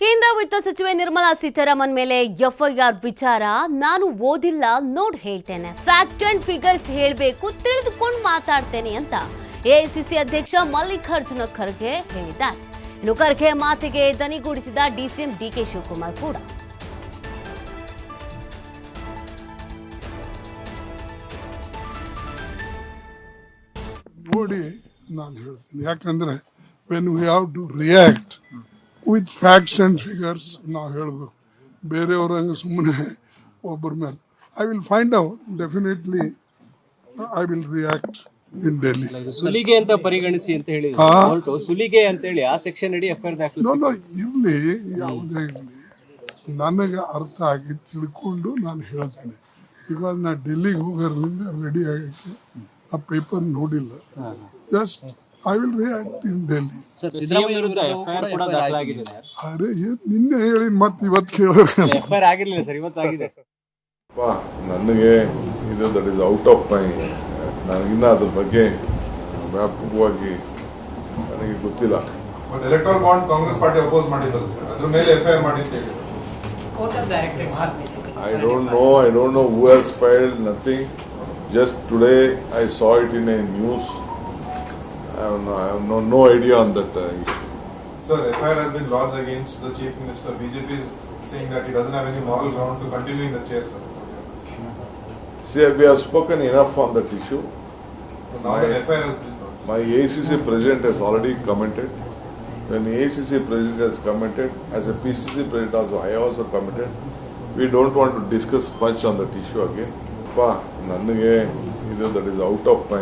ಕೇಂದ್ರ ವಿತ್ತ ಸಚಿವೆ ನಿರ್ಮಲಾ ಸೀತಾರಾಮನ್ ಮೇಲೆ ಎಫ್ಐಆರ್ ವಿಚಾರ ನಾನು ಓದಿಲ್ಲ ನೋಡ್ ಹೇಳ್ತೇನೆ, ಫ್ಯಾಕ್ಟ್ ಅಂಡ್ ಫಿಗರ್ಸ್ ಹೇಳಬೇಕು, ತಿಳಿದುಕೊಂಡು ಮಾತಾಡ್ತೇನೆ ಅಂತ ಎಐಸಿಸಿ ಅಧ್ಯಕ್ಷ ಮಲ್ಲಿಕಾರ್ಜುನ ಖರ್ಗೆ ಹೇಳಿದ್ದಾರೆ. ಇನ್ನು ಖರ್ಗೆ ಮಾತಿಗೆ ದನಿಗೂಡಿಸಿದ ಡಿಸಿಎಂ ಡಿಕೆ ಶಿವಕುಮಾರ್ ಕೂಡ ನೋಡಿ ನಾನು ಹೇಳ್ತೀನಿ, ಯಾಕಂದ್ರೆ when we have to react with facts and figures ನಾವು ಹೇಳಬೇಕು. ಬೇರೆಯವ್ರಂಗೆ ಸುಮ್ಮನೆ ಒಬ್ಬರ ಮೇಲೆ I will find out, definitely I will react in Delhi. ಸುಲಿಗೆ ಅಂತ ಪರಿಗಣಿಸಿ ಅಂತ ಹೇಳಿ ಸುಲಿಗೆ ಅಂತ ಹೇಳಿ ಆ ಸೆಕ್ಷನ್ ಅಡಿ ಎಫ್ಐಆರ್ ದಾಖಲೆ ಇರ್ಲಿ, ಯಾವುದೇ ಇರಲಿ, ನನಗೆ ಅರ್ಥ ಆಗಿ ತಿಳ್ಕೊಂಡು ನಾನು ಹೇಳ್ತೇನೆ. ಬಿಕಾಸ್ ನಾ ಡೆಲ್ಲಿಗೆ ಹೋಗೋದ್ರಿಂದ ರೆಡಿ ಆಗಕ್ಕೆ ಆ ಪೇಪರ್ ನೋಡಿಲ್ಲ. Just I will react in Delhi. ಅರೆ ನಿನ್ನೆ ಹೇಳಿ ಮತ್ತೆ ಇವತ್ತು ಕೇಳೋರು ಎಫ್ಐಆರ್ ಆಗಿರ್ಲಿಲ್ಲ ಸರ್, ಇವತ್ತಾಗಿದೆ. ನನಗೆ ಇದು that is out of my, ನನಗಿನ್ನ ಅದ್ರ ಬಗ್ಗೆ ವ್ಯಾಪಕವಾಗಿ ನನಗೆ ಗೊತ್ತಿಲ್ಲ. Electoral bond Congress party oppose ಮಾಡಿದ್ರು, ಅದ್ರ ಮೇಲೆ ಎಫ್ಐಆರ್ ಮಾಡಿ ಅಂತ ಹೇಳಿ. I don't know who has filed, nothing. Just today I saw it in a news. I have no idea on that issue. Sir, FIR has been lodged against the Chief Minister. BJP is saying that he doesn't have any moral ground to continue in the chair, sir. See, we have spoken enough on that issue. So now the FIR has been lodged. My ACC president has already commented. When ACC president has commented, as a PCC president also, I also commented. We don't want to discuss much on that issue again. ನನಗೆ ಇದು that is out of my